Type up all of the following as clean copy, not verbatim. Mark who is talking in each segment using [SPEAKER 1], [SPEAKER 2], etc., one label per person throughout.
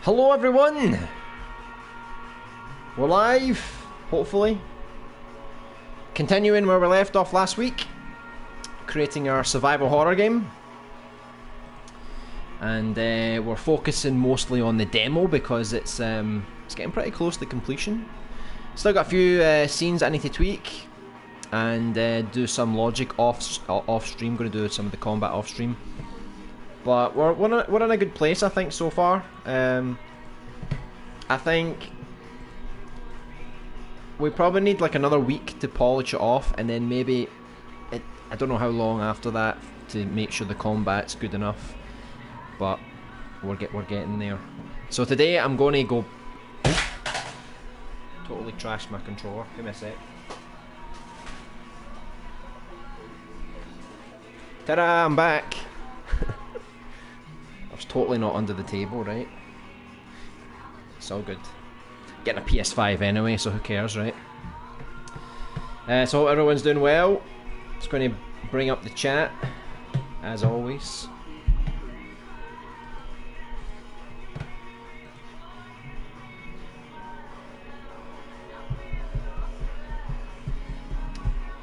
[SPEAKER 1] Hello everyone! We're live, hopefully. Continuing where we left off last week. Creating our survival horror game. And we're focusing mostly on the demo because it's getting pretty close to completion. Still got a few scenes I need to tweak. And do some logic off stream. Going to do some of the combat off stream. But we're in a good place, I think, so far. I think we probably need like another week to polish it off, and then maybe I don't know how long after that to make sure the combat's good enough. But we're getting there. So today I'm going to go totally trash my controller. Give me a sec. Ta-da! I'm back. I was totally not under the table, right? It's all good. Getting a PS5 anyway, so who cares, right? So hope everyone's doing well. Just going to bring up the chat, as always.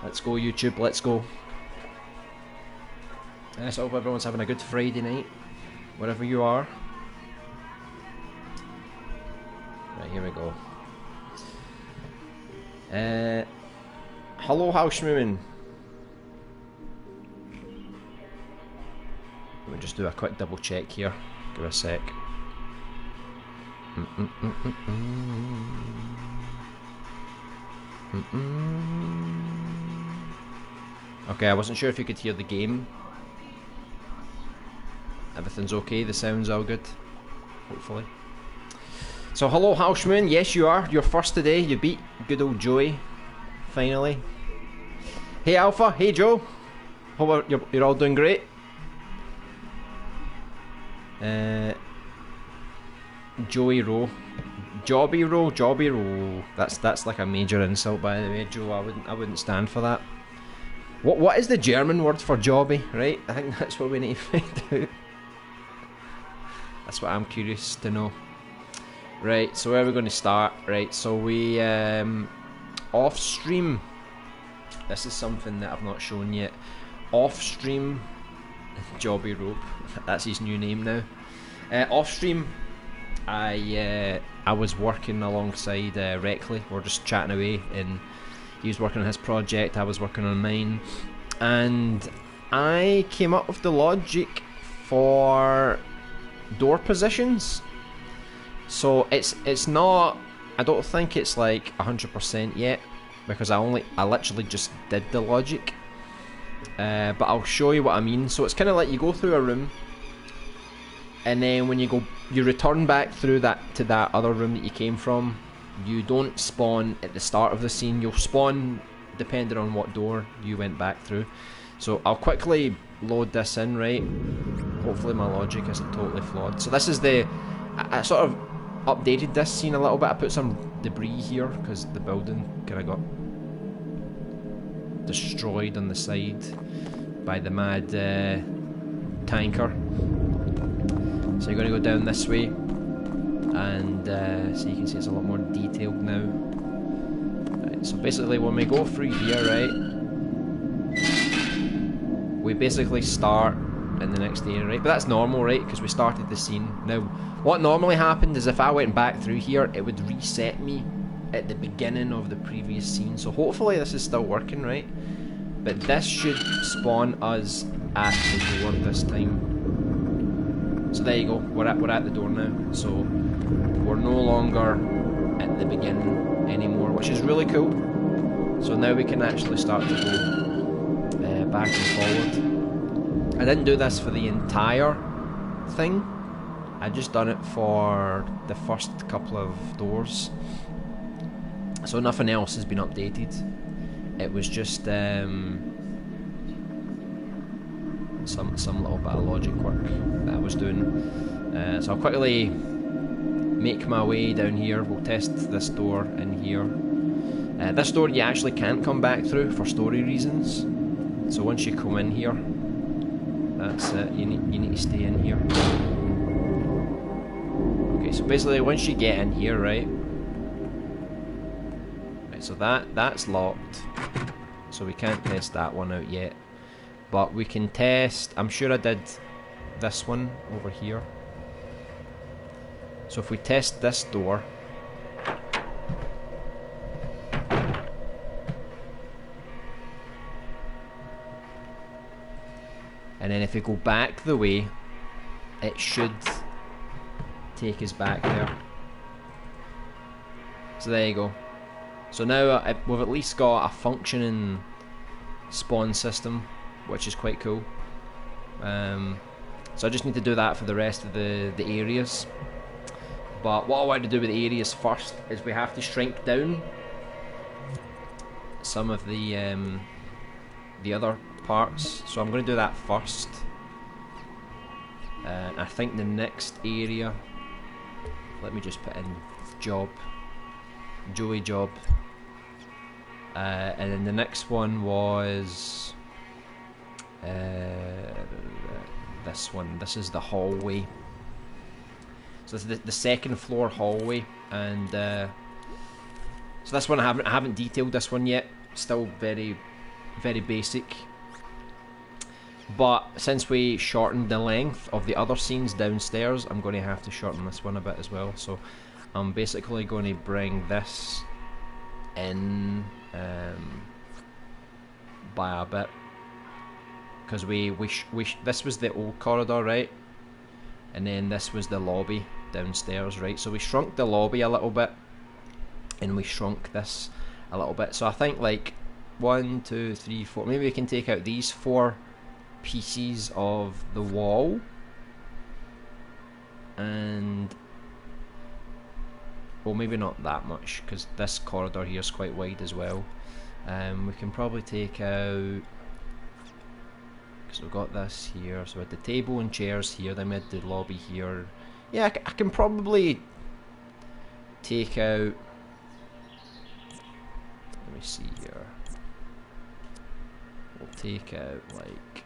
[SPEAKER 1] Let's go, YouTube, let's go. So I hope everyone's having a good Friday night, wherever you are. Right, here we go. Hello, Housemoon. Let me just do a quick double check here. Give it a sec. Okay, I wasn't sure if you could hear the game. Everything's okay, the sound's all good, hopefully. So hello Housemoon, yes you are, you're first today, you beat good old Joey, finally. Hey Alpha, hey Joe, hope you're all doing great. Joey Rowe, Jobby Rowe, that's like a major insult by the way, Joe. I wouldn't stand for that. What is the German word for jobby, right? I think that's what we need to find out. That's what I'm curious to know. Right, so where are we going to start? Right, so we off stream. This is something that I've not shown yet. Off stream, Jobby Rope. That's his new name now. Off stream, I was working alongside Reckley. We're just chatting away, and he was working on his project. I was working on mine, and I came up with the logic for door positions. So it's not, I don't think it's like 100% yet, because I literally just did the logic, but I'll show you what I mean. So it's kind of like you go through a room, and then when you return back through to that other room that you came from. You don't spawn at the start of the scene, you'll spawn depending on what door you went back through. So I'll quickly load this in, right? Hopefully my logic isn't totally flawed. So this is I sort of updated this scene a little bit. I put some debris here because the building kind of got destroyed on the side by the mad tanker. So you're going to go down this way, and so you can see it's a lot more detailed now. Right, so basically when we go through here, right, we basically start in the next area, right? But that's normal, right? Because we started the scene. Now, what normally happened is if I went back through here, it would reset me at the beginning of the previous scene. So hopefully this is still working, right? But this should spawn us at the door this time. So there you go. We're at the door now. So we're no longer at the beginning anymore, which is really cool. So now we can actually start to go back and forward. I didn't do this for the entire thing. I just done it for the first couple of doors. So nothing else has been updated. It was just some little bit of logic work that I was doing. So I'll quickly make my way down here. We'll test this door in here. This door you actually can't come back through for story reasons. So once you come in here, that's it. You need to stay in here. Okay, Right, so basically once you get in here, right, so that's locked, so we can't test that one out yet, but we can test, I'm sure I did this one over here. So if we test this door, and then if we go back the way, it should take us back there. So there you go. So now we've at least got a functioning spawn system, which is quite cool. So I just need to do that for the rest of the areas. But what I want to do with the areas first is we have to shrink down some of the other parts. So I'm going to do that first. I think the next area, let me just put in Joey job. And then the next one was this one. This is the hallway. So this is the second floor hallway, and so this one I haven't detailed this one yet. Still very, very basic. But since we shortened the length of the other scenes downstairs, I'm going to have to shorten this one a bit as well. So I'm basically going to bring this in by a bit, because this was the old corridor, right? And then this was the lobby downstairs, right? So we shrunk the lobby a little bit, and we shrunk this a little bit. So I think like 1, 2, 3, 4. Maybe we can take out these 4 pieces of the wall, and well, maybe not that much, because this corridor here is quite wide as well. We can probably take out, so we've got this here, so we had the table and chairs here, then we had the lobby here. Yeah, I can probably take out, let me see here, we'll take out like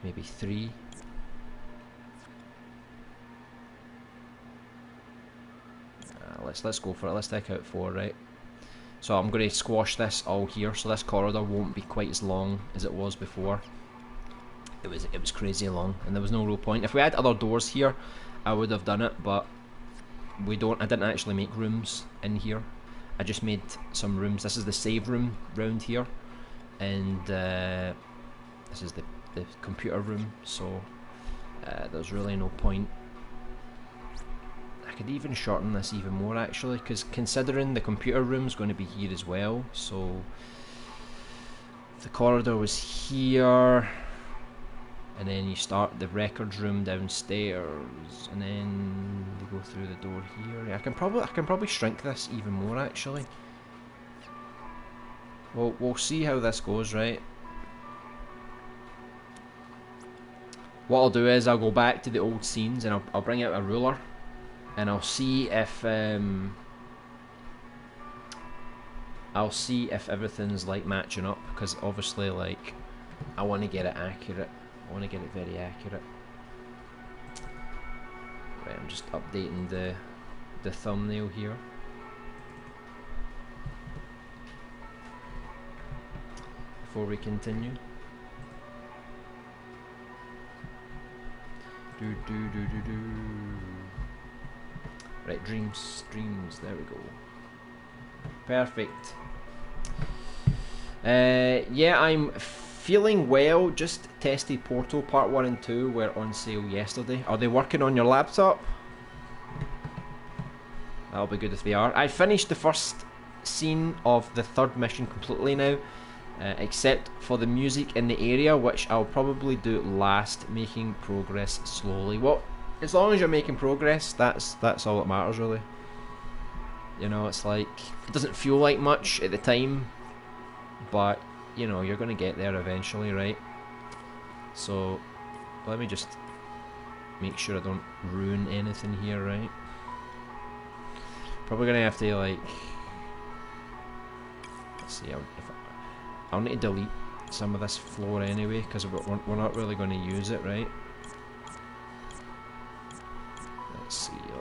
[SPEAKER 1] maybe 3. Let's go for it. Let's take out 4, right? So I'm going to squash this all here, so this corridor won't be quite as long as it was before. It was crazy long, and there was no real point. If we had other doors here, I would have done it, but we don't. I didn't actually make rooms in here. I just made some rooms. This is the save room round here, and this is the computer room. So there's really no point. I could even shorten this even more actually, because considering the computer room's going to be here as well, so if the corridor was here, and then you start the records room downstairs, and then you go through the door here. I can probably shrink this even more actually. Well, we'll see how this goes, right? What I'll do is I'll go back to the old scenes, and I'll bring out a ruler, and I'll see if everything's like matching up, because obviously like I want to get it accurate. I want to get it very accurate. Right, I'm just updating the thumbnail here. Before we continue. Right, dreams, there we go. Perfect. Yeah, I'm feeling well. Just tested Portal Part 1 and 2 were on sale yesterday. Are they working on your laptop? That'll be good if they are. I finished the first scene of the 3rd mission completely now, except for the music in the area, which I'll probably do last, making progress slowly. Well, as long as you're making progress, that's all that matters really. You know, it's like, it doesn't feel like much at the time, but you know, you're gonna get there eventually, right? So let me just make sure I don't ruin anything here, right? Probably gonna have to like, let's see, I'll need to delete some of this floor anyway, because we're not really going to use it, right?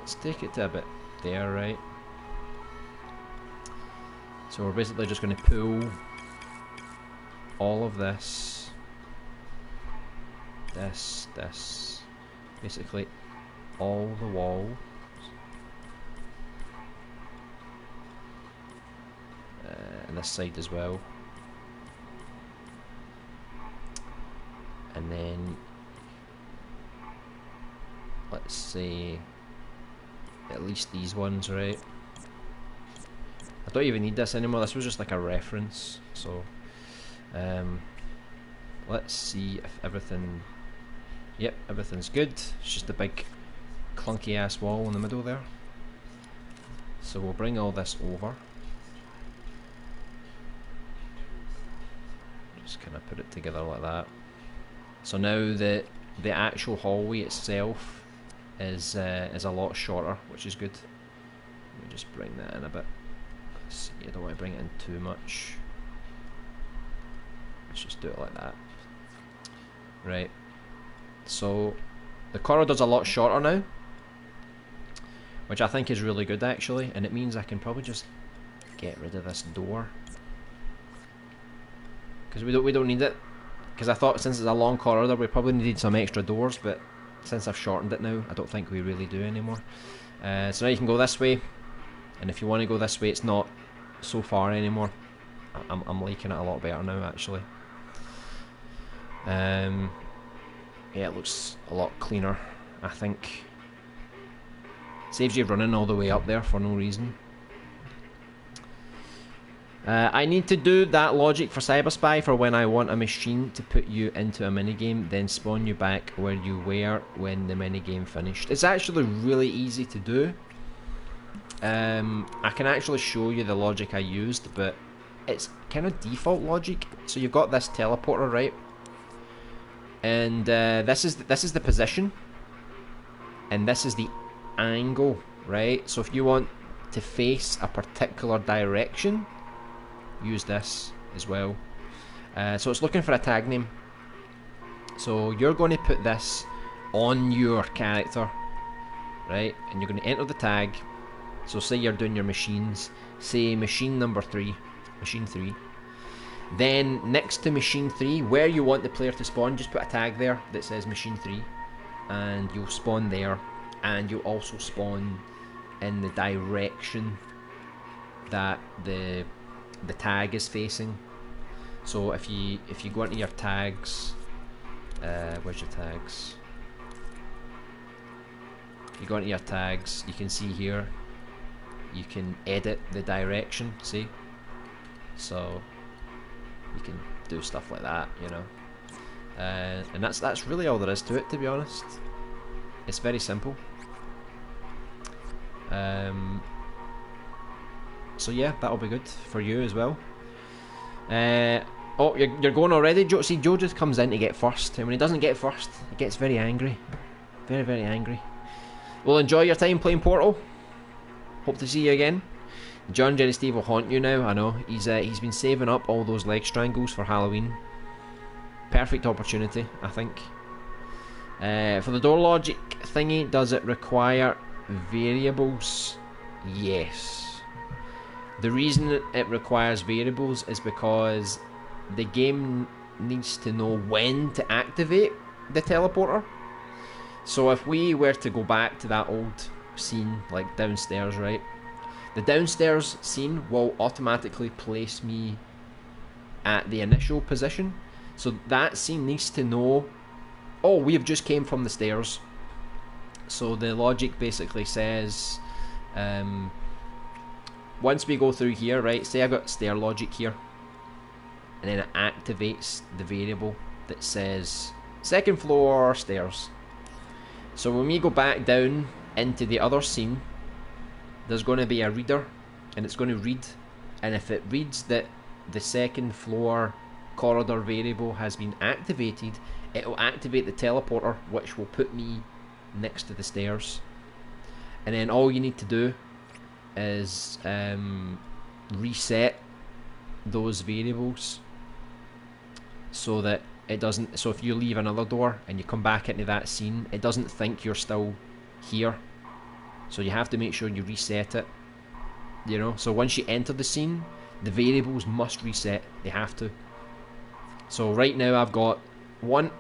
[SPEAKER 1] let's take it to a bit there, right? So we're basically just going to pull all of this, basically all the walls, and this side as well, and then let's say at least these ones, right? I don't even need this anymore, this was just like a reference. So let's see if everything, yep, everything's good. It's just a big clunky ass wall in the middle there. So we'll bring all this over, just kind of put it together like that. So now the actual hallway itself is a lot shorter, which is good. Let me just bring that in a bit. Let's see, I don't want to bring it in too much. Let's just do it like that. Right. So the corridor's a lot shorter now, which I think is really good actually, and it means I can probably just get rid of this door, because we don't need it. Because I thought since it's a long corridor we probably needed some extra doors, but since I've shortened it now, I don't think we really do anymore. So now you can go this way, and if you want to go this way, it's not so far anymore. I'm liking it a lot better now actually. Yeah, it looks a lot cleaner, I think. Saves you running all the way up there for no reason. I need to do that logic for Cyberspy for when I want a machine to put you into a minigame, then spawn you back where you were when the minigame finished. It's actually really easy to do. I can actually show you the logic I used, but it's kind of default logic. So you've got this teleporter, right? And this is the position, and this is the angle, right? So if you want to face a particular direction, use this as well. So it's looking for a tag name. So you're going to put this on your character, right? And you're going to enter the tag. So say you're doing your machines, say machine number 3, machine 3. Then next to machine 3, where you want the player to spawn, just put a tag there that says machine 3, and you'll spawn there, and you'll also spawn in the direction that the tag is facing. So if you go into your tags, where's your tags? If you go into your tags, you can see here, you can edit the direction, see? So you can do stuff like that, you know. And that's really all there is to it, to be honest. It's very simple. So yeah, that'll be good for you as well. Oh, you're going already? Joe, see, Joe just comes in to get first, and when he doesn't get first, he gets very angry. Very, very angry. Well, enjoy your time playing Portal. Hope to see you again. John Jerry Steve will haunt you now, I know. He's been saving up all those leg strangles for Halloween. Perfect opportunity, I think. For the door logic thingy, does it require variables? Yes. The reason it requires variables is because the game needs to know when to activate the teleporter. So if we were to go back to that old scene, like downstairs, right? The downstairs scene will automatically place me at the initial position. So that scene needs to know, oh, we have just came from the stairs. So the logic basically says, once we go through here, right, say I got stair logic here, and then it activates the variable that says second floor stairs. So when we go back down into the other scene, there's going to be a reader, and it's going to read, and if it reads that the second floor corridor variable has been activated, it will activate the teleporter, which will put me next to the stairs. And then all you need to do is reset those variables so that it doesn't, so if you leave another door and you come back into that scene, it doesn't think you're still here. So you have to make sure you reset it, you know. So once you enter the scene, the variables must reset. They have to. So right now I've got one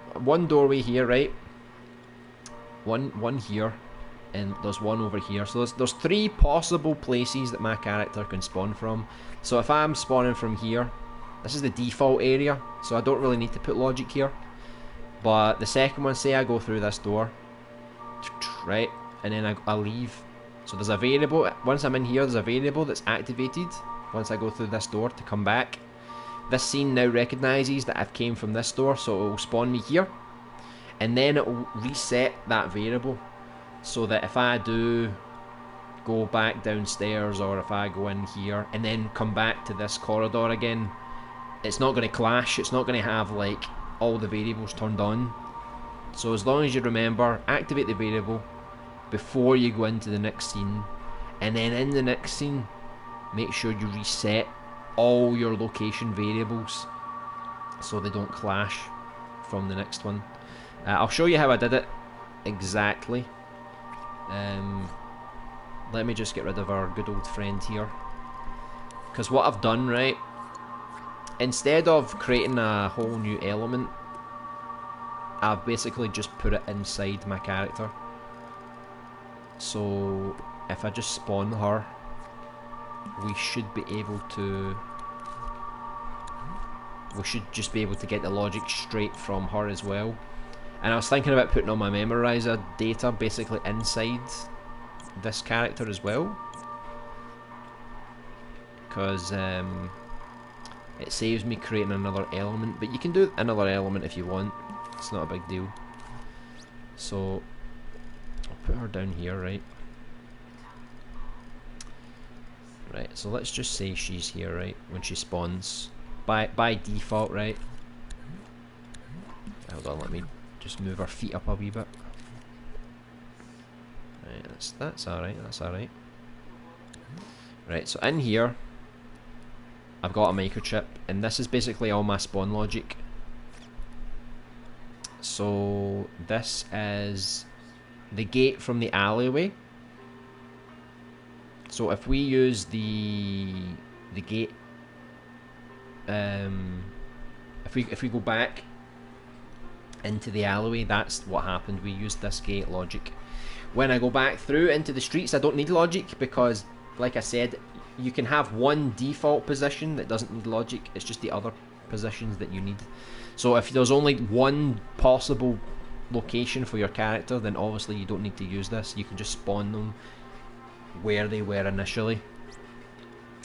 [SPEAKER 1] doorway here, right? One here, and there's one over here. So there's 3 possible places that my character can spawn from. So if I'm spawning from here, this is the default area, so I don't really need to put logic here. But the second one, say I go through this door, right, and then I leave. So there's a variable, once I'm in here, there's a variable that's activated once I go through this door to come back. This scene now recognises that I've came from this door, so it will spawn me here. And then it will reset that variable, so that if I do go back downstairs, or if I go in here and then come back to this corridor again, it's not going to clash, it's not going to have like all the variables turned on. So as long as you remember, activate the variable before you go into the next scene, and then in the next scene make sure you reset all your location variables so they don't clash from the next one. I'll show you how I did it exactly. Let me just get rid of our good old friend here, because what I've done, right, instead of creating a whole new element, I've basically just put it inside my character. So if I just spawn her, we should be able to, we should just be able to get the logic straight from her as well. And I was thinking about putting all my memorizer data basically inside this character as well, because it saves me creating another element. But you can do another element if you want, it's not a big deal. So I'll put her down here, right? Right, so let's just say she's here, right, when she spawns by default, right? Hold on, let me just move her feet up a wee bit. Right, that's alright, that's alright. Right, so in here I've got a microchip, and this is basically all my spawn logic. So this is the gate from the alleyway. So if we use the gate, if we go back into the alleyway, that's what happened. We used this gate logic. When I go back through into the streets, I don't need logic, because like I said, you can have one default position that doesn't need logic. It's just the other positions that you need. So if there's only one possible location for your character, then obviously you don't need to use this. You can just spawn them where they were initially.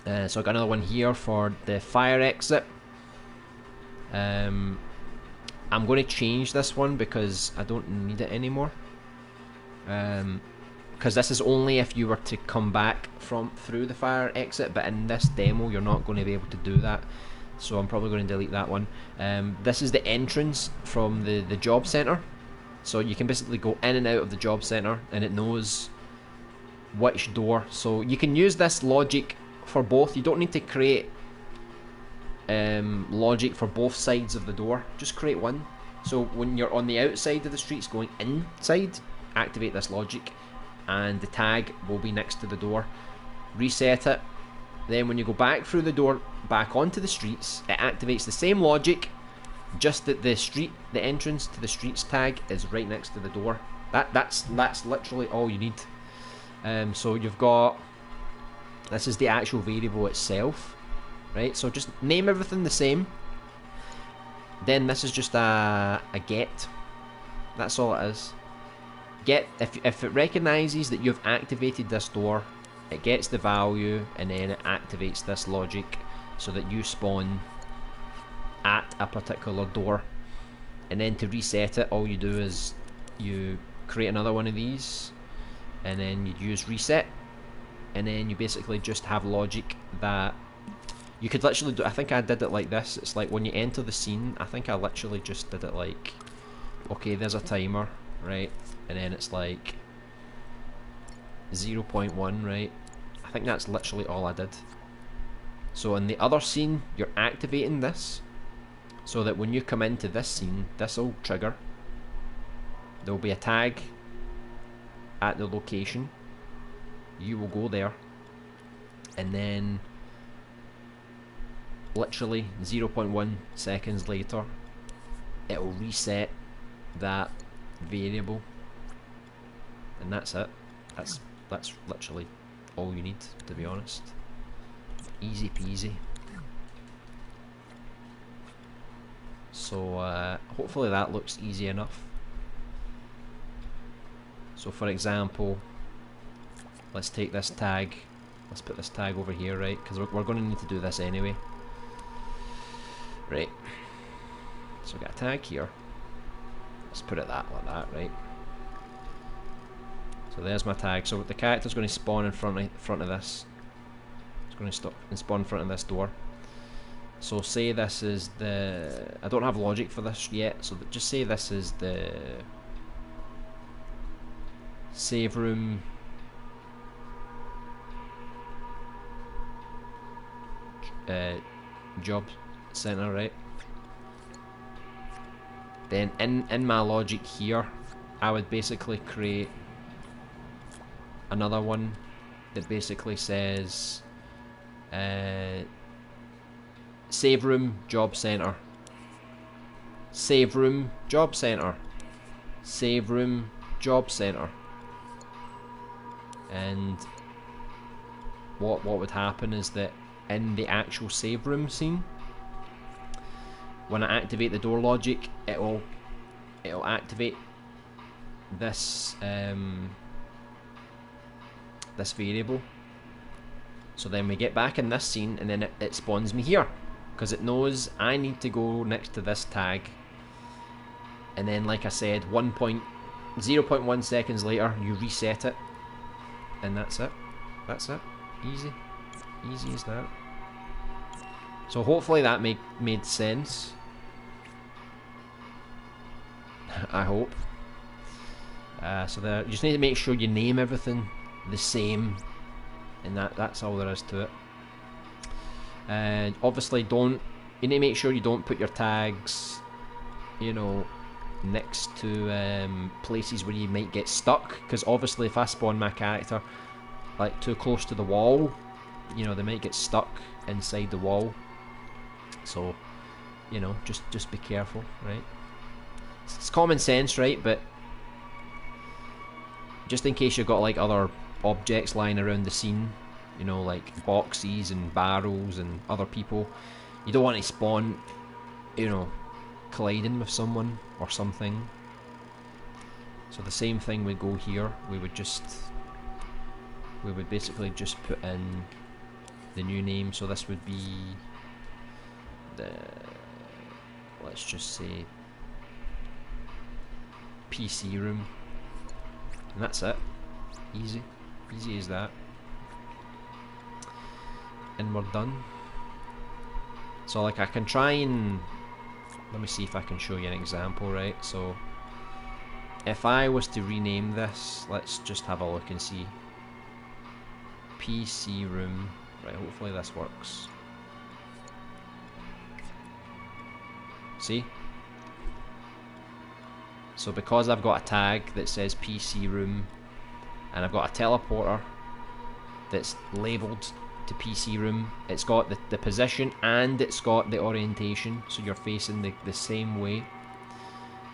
[SPEAKER 1] So I got another one here for the fire exit. I'm going to change this one because I don't need it anymore. Because this is only if you were to come back through the fire exit, but in this demo you're not going to be able to do that. So I'm probably going to delete that one. This is the entrance from the job center. So you can basically go in and out of the job center, and it knows which door. So you can use this logic for both. You don't need to create logic for both sides of the door. Just create one. So when you're on the outside of the streets going inside, activate this logic, and the tag will be next to the door. Reset it. Then when you go back through the door back onto the streets, it activates the same logic, just that the entrance to the streets tag is right next to the door. That's literally all you need. So you've got, this is the actual variable itself, right? So just name everything the same. Then this is just a get. That's all it is. Get, if it recognises that you've activated this door, it gets the value, and then it activates this logic so that you spawn at a particular door. And then to reset it, all you do is you create another one of these, and then you use reset, and then you basically just have logic that you could literally do. I think I did it like this. It's like when you enter the scene, I think I literally just did it like, okay, there's a timer, right, and then it's like 0.1, right? I think that's literally all I did. So in the other scene, you're activating this so that when you come into this scene, this will trigger. There will be a tag at the location, you will go there, and then literally 0.1 seconds later it will reset that variable, and that's it. That's literally all you need, to be honest. Easy peasy. So hopefully that looks easy enough. So for example, let's take this tag, let's put this tag over here, right, because we're going to need to do this anyway. Right, so we've got a tag here, let's put it like that, right. So there's my tag. So the character's going to spawn in front of this. It's going to stop and spawn in front of this door. So say this is the... I don't have logic for this yet, so just say this is the save room job center, right? Then in my logic here, I would basically create another one that basically says save room job center, save room job center, save room job center. And what would happen is that in the actual save room scene, when I activate the door logic, it'll activate this this variable. So then we get back in this scene, and then it spawns me here, because it knows I need to go next to this tag. And then, like I said, 0.1 seconds later, you reset it, and that's it. That's it. Easy. Easy as that. So hopefully that made sense. I hope. So there, you just need to make sure you name everything the same, and that's all there is to it. And obviously you need to make sure you don't put your tags, you know, next to places where you might get stuck, because obviously if I spawn my character like too close to the wall, you know, they might get stuck inside the wall. So, you know, just be careful, right? It's common sense, right? But just in case you've got like other objects lying around the scene, you know, like boxes and barrels and other people, you don't want to spawn, you know, colliding with someone or something. So the same thing would go here. We would basically just put in the new name. So this would be the, let's just say, PC room, and that's it. Easy as that, and we're done. So like I can try and, let me see if I can show you an example, right? So if I was to rename this, let's just have a look and see. PC room, right, hopefully this works. See? So because I've got a tag that says PC room, and I've got a teleporter that's labelled to PC room, it's got the position and it's got the orientation, so you're facing the same way.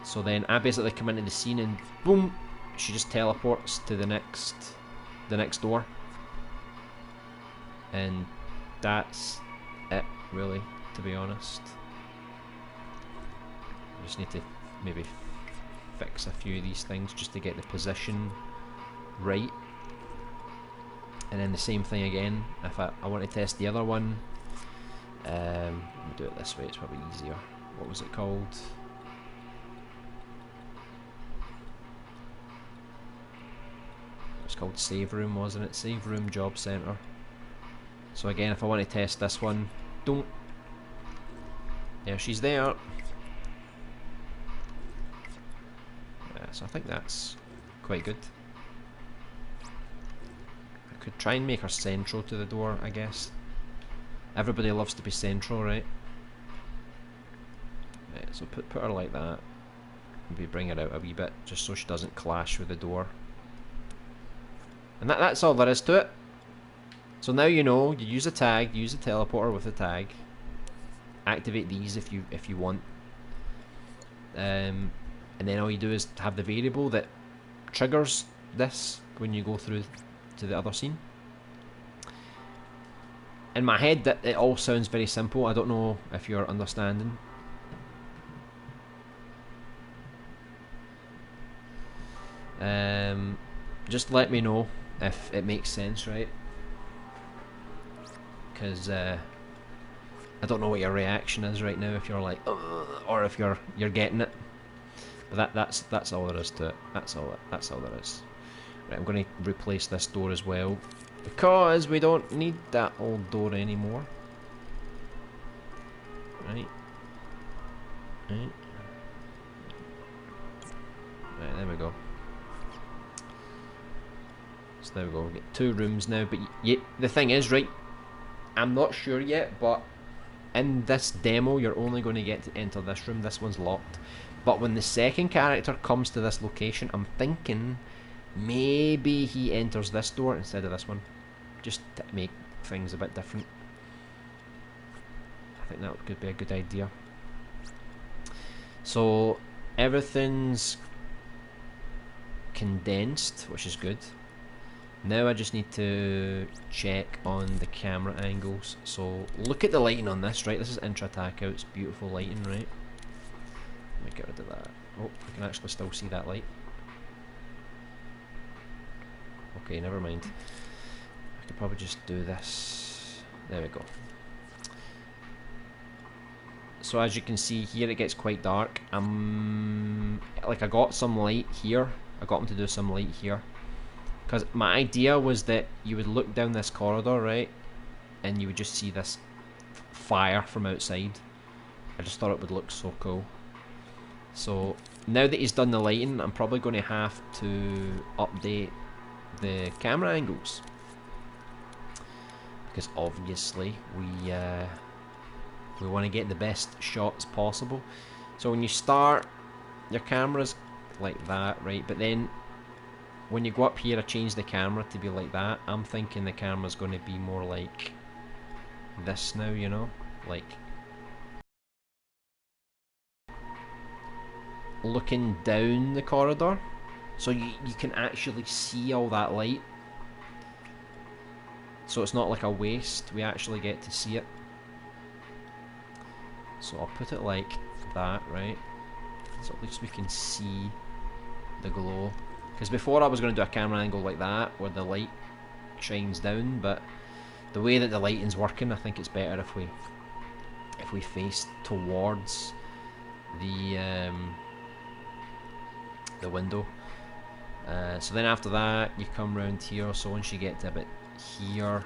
[SPEAKER 1] So then I basically come into the scene and boom, she just teleports to the next door. And that's it, really, to be honest. I just need to maybe fix a few of these things just to get the position right. And then the same thing again, if I want to test the other one, let me do it this way, it's probably easier. What was it called? It's called Save Room, wasn't it? Save Room Job Center. So again, if I want to test this one, don't. Yeah, she's there. So I think that's quite good. I could try and make her central to the door, I guess. Everybody loves to be central, right? Right, so put her like that. Maybe bring her out a wee bit, just so she doesn't clash with the door. And that's all there is to it. So now you know, you use a tag, use the teleporter with the tag. Activate these if you want. And then all you do is have the variable that triggers this when you go through to the other scene. In my head, that it all sounds very simple. I don't know if you're understanding. Just let me know if it makes sense, right? Because I don't know what your reaction is right now. If you're like, ugh, or if you're getting it. But that's all there is to it. That's all there is. Right, I'm going to replace this door as well because we don't need that old door anymore. Right. Right, there we go. So there we go. We get 2 rooms now. But the thing is, right, I'm not sure yet, but in this demo, you're only going to get to enter this room. This one's locked. But when the second character comes to this location, I'm thinking maybe he enters this door instead of this one, just to make things a bit different. I think that could be a good idea. So everything's condensed, which is good. Now I just need to check on the camera angles. So look at the lighting on this, right? This is intra attack out. It's beautiful lighting, right? Let me get rid of that. Oh, I can actually still see that light. Okay, never mind. I could probably just do this. There we go. So as you can see here, it gets quite dark. Like I got some light here. I got him to do some light here. Because my idea was that you would look down this corridor, right? And you would just see this fire from outside. I just thought it would look so cool. So now that he's done the lighting, I'm probably going to have to update the camera angles. Because obviously we want to get the best shots possible. So when you start, your camera's like that, right? But then when you go up here, I change the camera to be like that. I'm thinking the camera's going to be more like this now, you know? Like looking down the corridor. So you can actually see all that light. So it's not like a waste, we actually get to see it. So I'll put it like that, right? So at least we can see the glow. Because before I was going to do a camera angle like that, where the light shines down, but the way that the lighting's working, I think it's better if we face towards the window. So then after that, you come round here. So once you get to about here,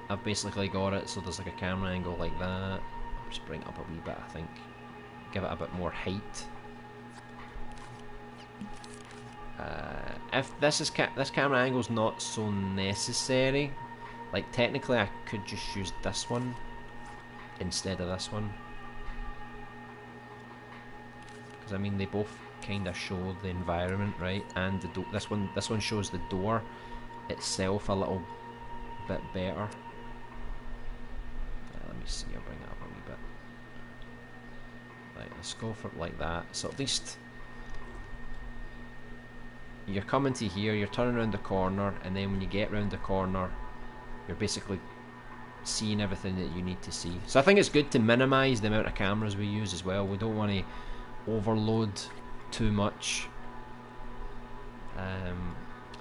[SPEAKER 1] I've basically got it. So there's like a camera angle like that. I'll just bring it up a wee bit, I think. Give it a bit more height. If this camera angle's not so necessary, like technically I could just use this one instead of this one. Because I mean they both kind of show the environment, right? And the this one shows the door itself a little bit better. Let me see. I'll bring it up a wee bit. Right, let's go for it like that. So at least you're coming to here, you're turning around the corner, and then when you get round the corner, you're basically seeing everything that you need to see. So I think it's good to minimise the amount of cameras we use as well. We don't want to overload too much.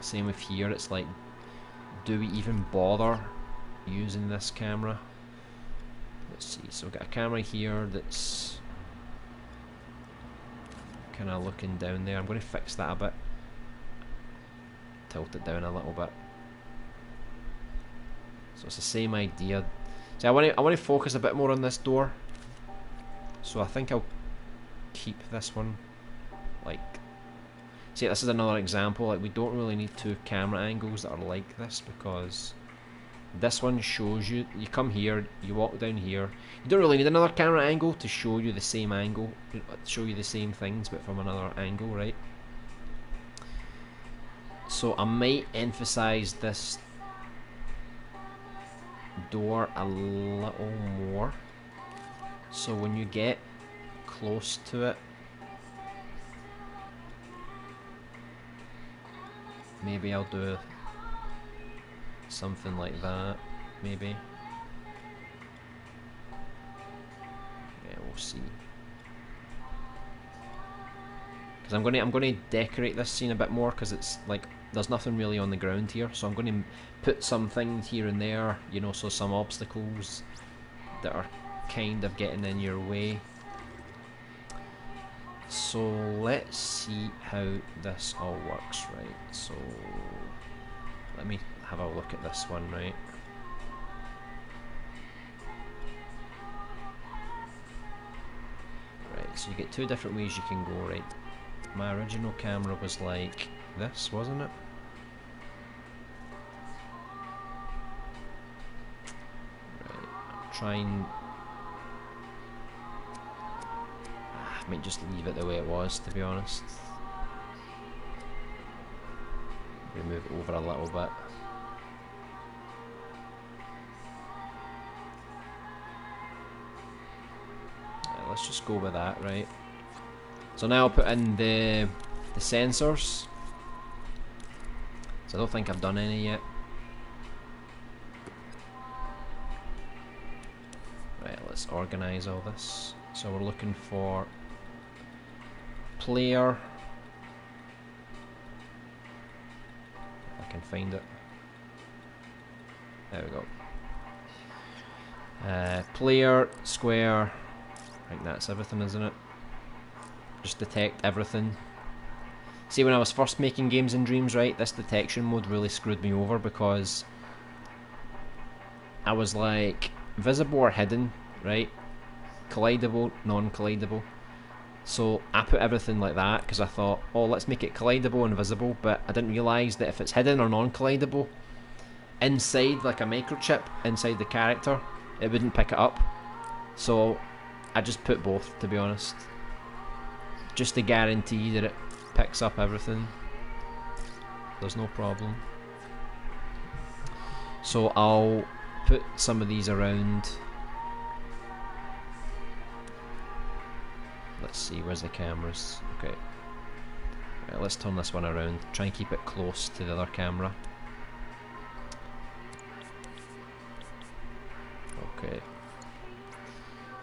[SPEAKER 1] Same with here, it's like, do we even bother using this camera? Let's see, so we've got a camera here that's kind of looking down there. I'm going to fix that a bit. Tilt it down a little bit. So it's the same idea. See, I want to focus a bit more on this door. So I think I'll keep this one like. See, this is another example. Like, we don't really need 2 camera angles that are like this, because this one shows you. You come here, you walk down here. You don't really need another camera angle to show you the same angle, show you the same things, but from another angle, right? So I might emphasize this door a little more. So when you get close to it, maybe I'll do something like that, maybe. Yeah, we'll see. Because I'm gonna decorate this scene a bit more, because it's like there's nothing really on the ground here, so I'm gonna put some things here and there, you know, so some obstacles that are kind of getting in your way. So let's see how this all works, right? So let me have a look at this one, right? Right, so you get two different ways you can go, right? My original camera was like this, wasn't it? Right, I'm trying. I might just leave it the way it was, to be honest. Move it over a little bit. Right, let's just go with that, right? So now I'll put in the sensors. So I don't think I've done any yet. Right, let's organise all this. So we're looking for player. If I can find it. There we go. Player, square. I think that's everything, isn't it? Just detect everything. See, when I was first making games in Dreams, right, this detection mode really screwed me over, because I was like, visible or hidden, right? Collidable, non-collidable. So I put everything like that because I thought, oh, let's make it collidable and visible, but I didn't realise that if it's hidden or non-collidable, inside like a microchip, inside the character, it wouldn't pick it up. So I just put both, to be honest, just to guarantee that it picks up everything. There's no problem. So I'll put some of these around. Let's see, where's the cameras? Okay. Right, let's turn this one around. Try and keep it close to the other camera. Okay.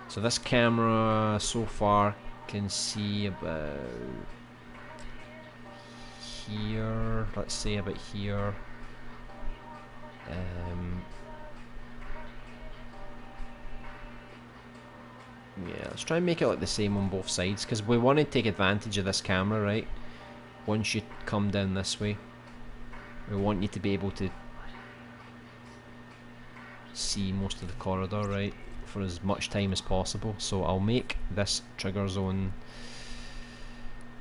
[SPEAKER 1] So this camera so far can see about here. Let's say about here. Yeah, let's try and make it like the same on both sides, because we want to take advantage of this camera, right? Once you come down this way, we want you to be able to see most of the corridor, right, for as much time as possible. So I'll make this trigger zone.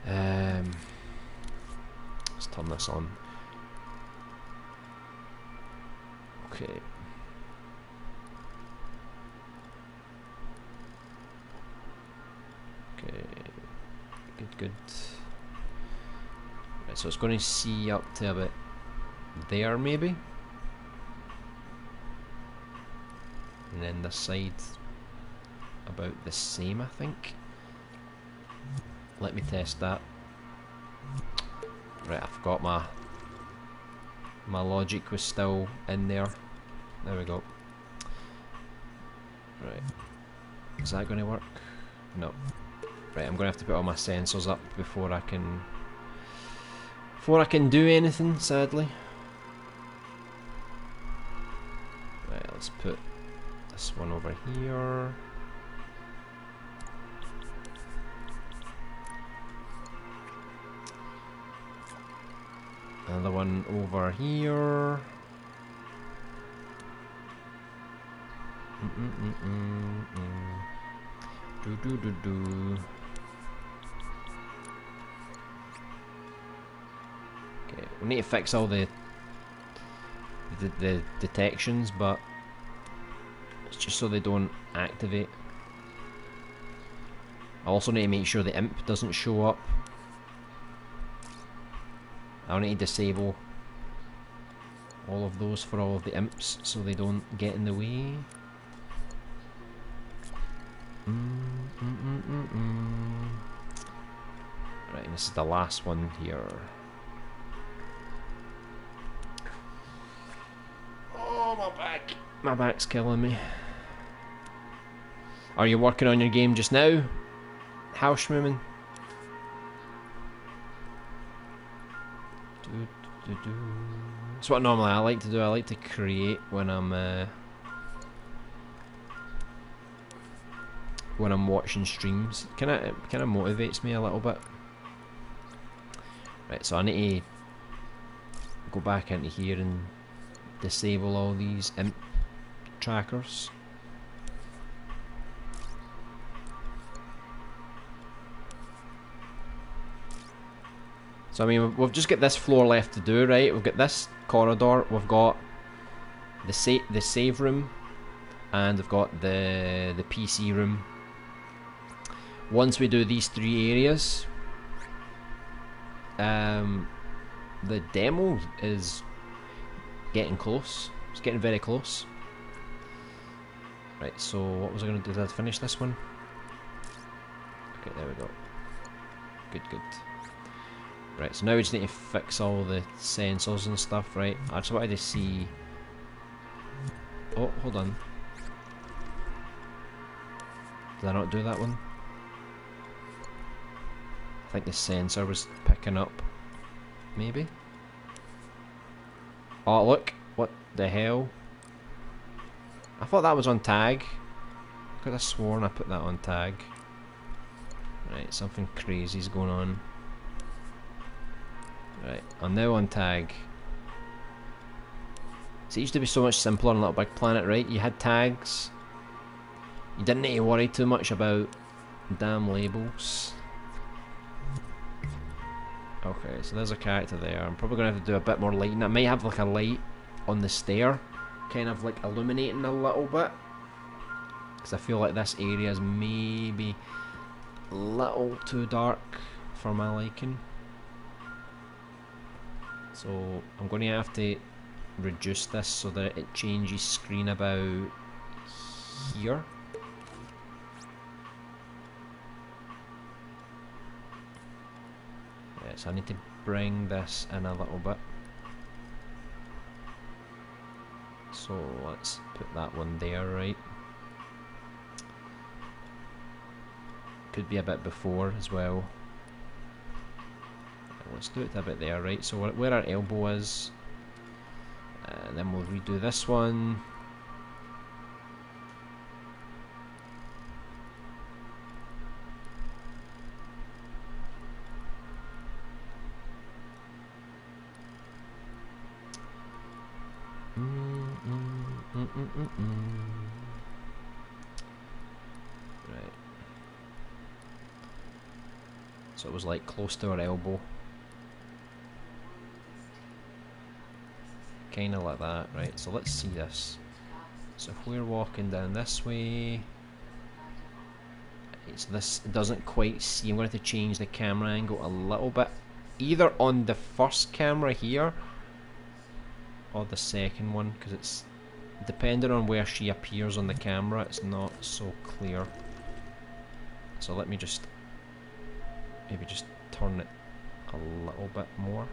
[SPEAKER 1] Let's turn this on. Okay. Okay, good. Right, so it's going to see up to about there, maybe, and then this side about the same, I think. Let me test that. Right, I forgot my logic was still in there. There we go. Right, is that going to work? No. Right, I'm going to have to put all my sensors up before I can do anything, sadly. Right, let's put this one over here. Another one over here. Okay, we need to fix all the detections, but it's just so they don't activate. I also need to make sure the imp doesn't show up. I'll need to disable all of those for all of the imps so they don't get in the way. Right, and this is the last one here. Oh, my back! My back's killing me. Are you working on your game just now, Houseschmoomin? That's what normally I like to do. I like to create when I'm watching streams. Kind of motivates me a little bit. Right, so I need to go back into here and disable all these imp trackers. So I mean, we've just got this floor left to do, right? We've got this corridor, we've got the save room, and we've got the PC room. Once we do these 3 areas, the demo is getting close. It's getting very close. Right, so what was I going to do? Did I finish this one? Okay, there we go. Good, good. Right, so now we just need to fix all the sensors and stuff, right? I just wanted to see... Oh, hold on. Did I not do that one? I think the sensor was picking up. Maybe? Oh, look! What the hell? I thought that was on tag. I could have sworn I put that on tag. Right, something crazy's going on. Right, I'm now on tag. So it used to be so much simpler on LittleBigPlanet, right? You had tags. You didn't need to worry too much about damn labels. Okay, so there's a character there. I'm probably going to have to do a bit more lighting. I might have like a light on the stair, kind of like illuminating a little bit. Because I feel like this area is maybe a little too dark for my liking. So I'm going to have to reduce this so that it changes screen about here. Yeah, so I need to bring this in a little bit. So let's put that one there, right? Could be a bit before as well. Let's do it a bit there, right? So where our elbow is, then we'll redo this one. Right. So it was like close to our elbow. Kinda like that, right? So let's see this. So if we're walking down this way, so this doesn't quite see. I'm going to have to change the camera angle a little bit, either on the first camera here or the second one, because it's depending on where she appears on the camera, it's not so clear. So let me just maybe just turn it a little bit more.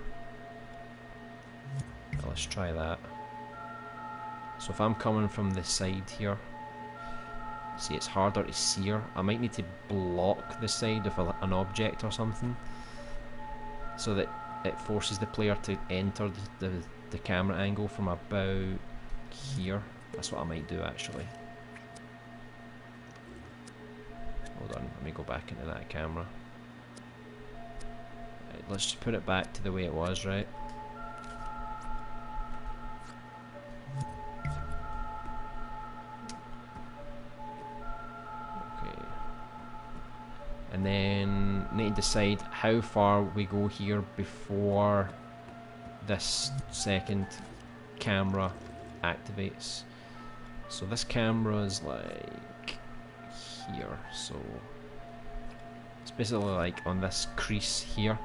[SPEAKER 1] Let's try that. So if I'm coming from the side here, see, it's harder to see her. I might need to block the side of an object or something, so that it forces the player to enter the camera angle from about here. That's what I might do actually. Hold on, let me go back into that camera. Right, let's just put it back to the way it was, right? And then need to decide how far we go here before this second camera activates. So this camera is like here, so it's basically like on this crease here.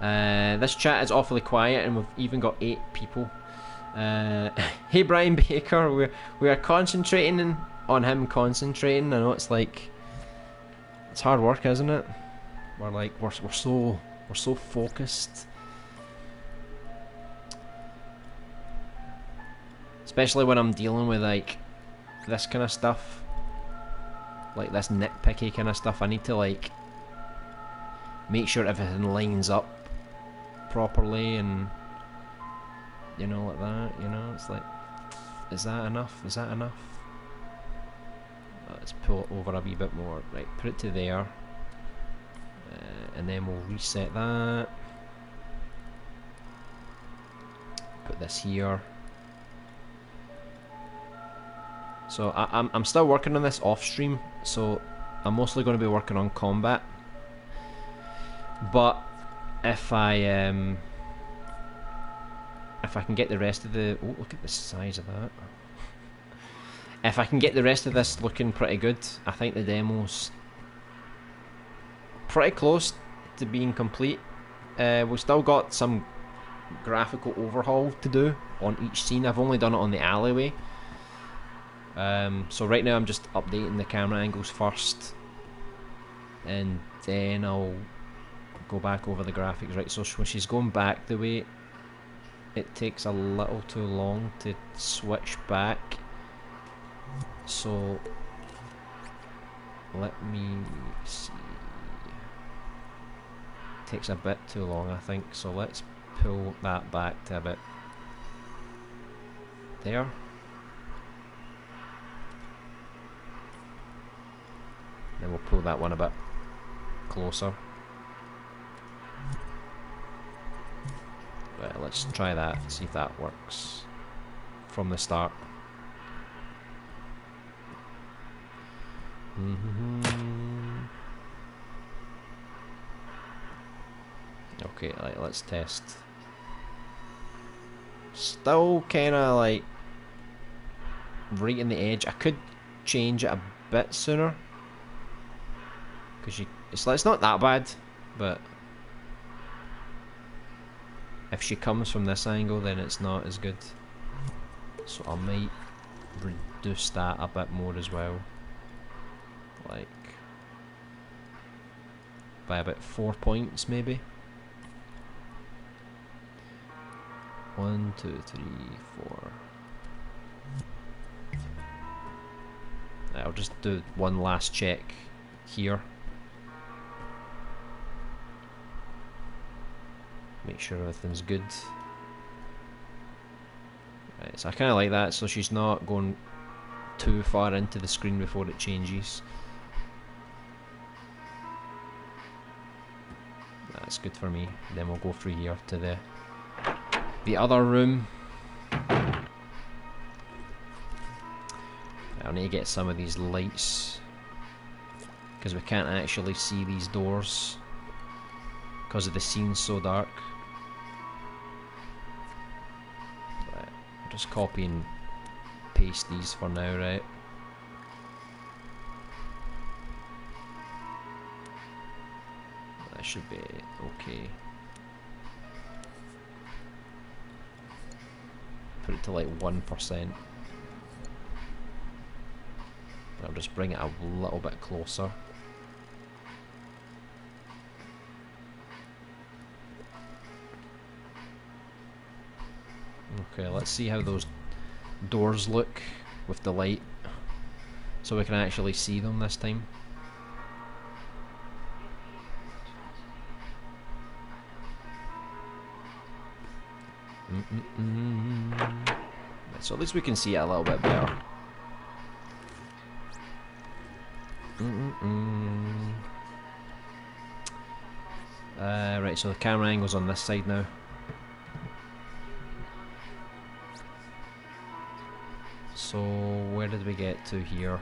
[SPEAKER 1] This chat is awfully quiet, and we've even got 8 people. Hey Brian Baker, we are concentrating on him concentrating. I know it's like it's hard work, isn't it? We're so focused, especially when I'm dealing with like this kind of stuff, like this nitpicky kind of stuff. I need to like make sure everything lines up properly, and you know, like that. You know, it's like, is that enough? Is that enough? Let's pull it over a wee bit more. Right, put it to there, and then we'll reset that. Put this here. So I'm still working on this off stream. So I'm mostly going to be working on combat. But if I can get the rest of the look at the size of that. If I can get the rest of this looking pretty good, I think the demo's pretty close to being complete. We've still got some graphical overhaul to do on each scene. I've only done it on the alleyway. So right now I'm just updating the camera angles first, and then I'll go back over the graphics. Right, so when she's going back the way, it takes a little too long to switch back. So let me see. Takes a bit too long, I think. So let's pull that back to a bit there. Then we'll pull that one a bit closer. Right, let's try that, see if that works from the start. Okay, let's test. Still kinda like right in the edge. I could change it a bit sooner, because it's not that bad, but if she comes from this angle, then it's not as good. So I might reduce that a bit more as well, like by about 4 points maybe. 1, 2, 3, 4. I'll just do one last check here. Make sure everything's good. Right, so I kind of like that, so she's not going too far into the screen before it changes. That's good for me. Then we'll go through here to the other room. I need to get some of these lights, because we can't actually see these doors because of the scene's so dark. Right, I'll just copy and paste these for now, right? That should be okay. Put it to like 1%. I'll just bring it a little bit closer. Okay, let's see how those doors look with the light, so we can actually see them this time. So at least we can see it a little bit better. Right, so the camera angle's on this side now. So where did we get to here?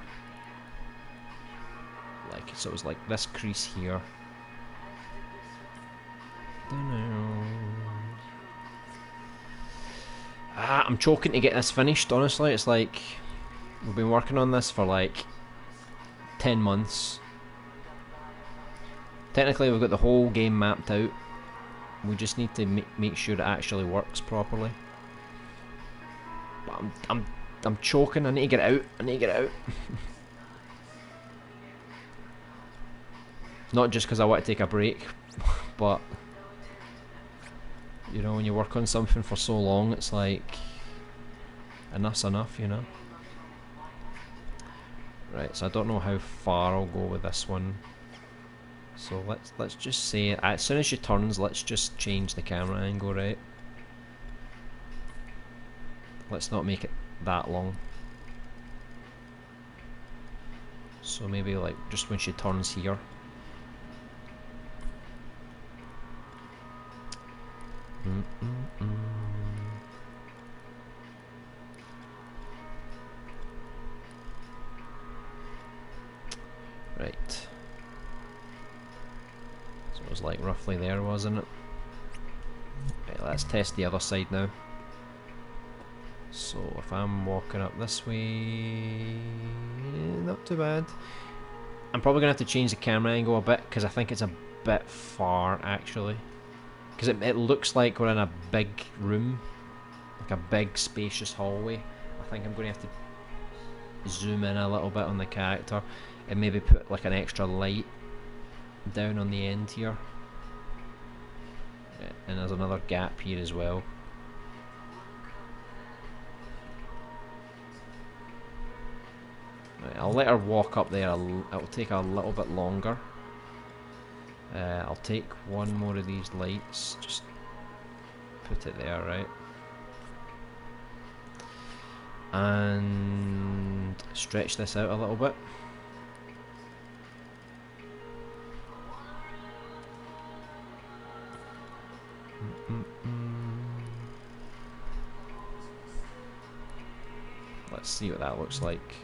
[SPEAKER 1] Like, so it was like this crease here. I'm choking to get this finished, honestly. It's like we've been working on this for like 10 months. Technically we've got the whole game mapped out, We just need to make sure it actually works properly. But I'm choking. I need to get it out. I need to get it out. Not just because I want to take a break, but you know, when you work on something for so long, it's like enough's enough, you know. Right, so I don't know how far I'll go with this one. So let's just say as soon as she turns, let's just change the camera angle, right? Let's not make it that long. So maybe like just when she turns here. Right. So it was like roughly there, wasn't it? Right, let's test the other side now. So if I'm walking up this way, not too bad. I'm probably going to have to change the camera angle a bit because I think it's a bit far actually. Because it looks like we're in a big room, like a big spacious hallway. I think I'm going to have to zoom in a little bit on the character and maybe put like an extra light down on the end here. Yeah, and there's another gap here as well. Right, I'll let her walk up there. It'll take a little bit longer. I'll take one more of these lights, just put it there, right? And stretch this out a little bit. Let's see what that looks like.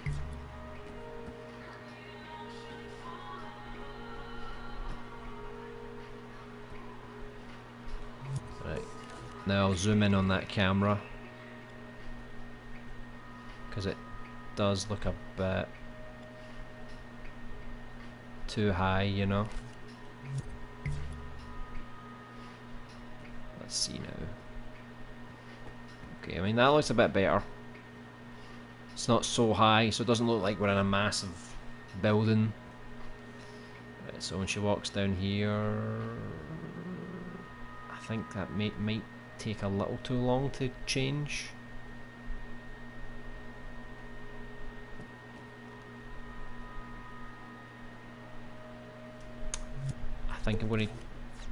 [SPEAKER 1] Right, now I'll zoom in on that camera because it does look a bit too high, you know. Let's see now. Okay, I mean that looks a bit better. It's not so high, so it doesn't look like we're in a massive building. Right, so when she walks down here, I think that might take a little too long to change. I think I'm going to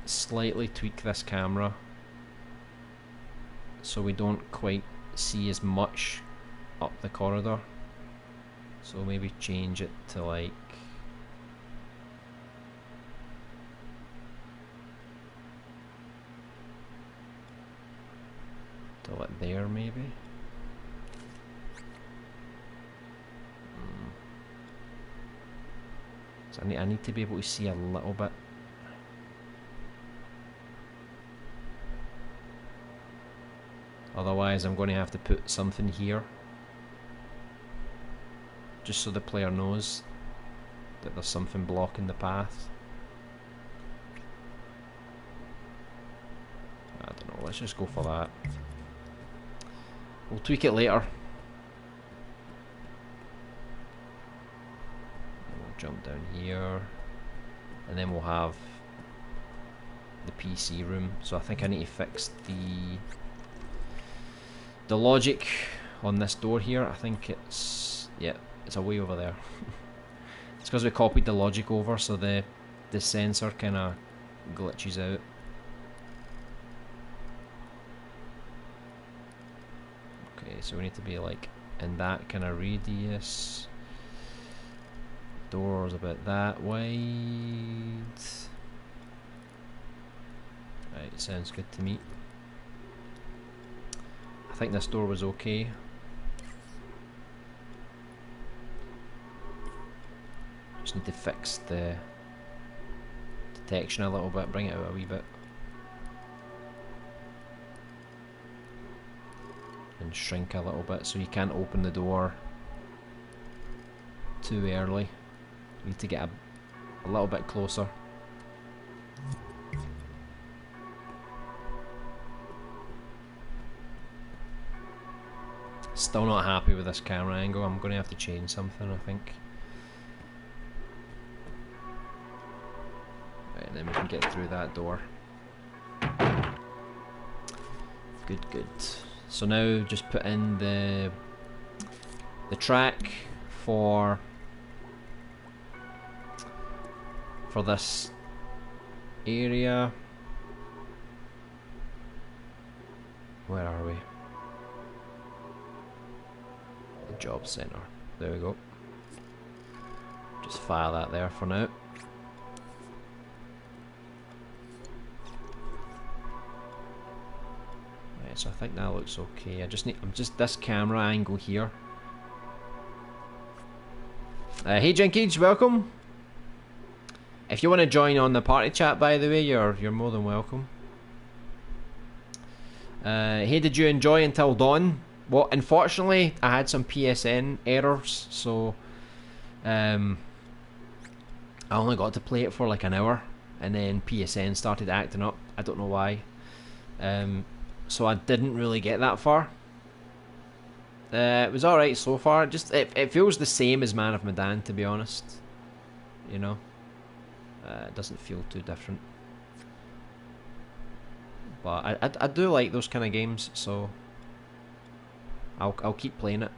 [SPEAKER 1] slightly tweak this camera so we don't quite see as much up the corridor. So maybe change it to like there maybe. So I need to be able to see a little bit. Otherwise I'm going to have to put something here just so the player knows that there's something blocking the path. I don't know, let's just go for that. We'll tweak it later. We'll jump down here and then we'll have the PC room. So I think I need to fix the logic on this door here. I think it's, yeah, it's way over there. It's because we copied the logic over, so the sensor kind of glitches out. Okay, so we need to be like in that kind of radius. Door's about that wide. Right, sounds good to me. I think this door was okay. Just need to fix the detection a little bit, bring it out a wee bit. And shrink a little bit so you can't open the door too early. You need to get a little bit closer. Still not happy with this camera angle. I'm going to have to change something, I think. Right, and then we can get through that door. Good, good. So now just put in the track for this area. Where are we? The job center. There we go. Just file that there for now. Right, so I think that looks okay. I'm just this camera angle here. Hey Jinkage, welcome. If you want to join on the party chat, by the way, you're more than welcome. Hey, did you enjoy Until Dawn? Well, unfortunately, I had some PSN errors, so I only got to play it for like an hour, and then PSN started acting up. I don't know why. So I didn't really get that far. It was alright so far. Just it feels the same as Man of Medan, to be honest. You know, it doesn't feel too different. But I do like those kind of games, so I'll keep playing it.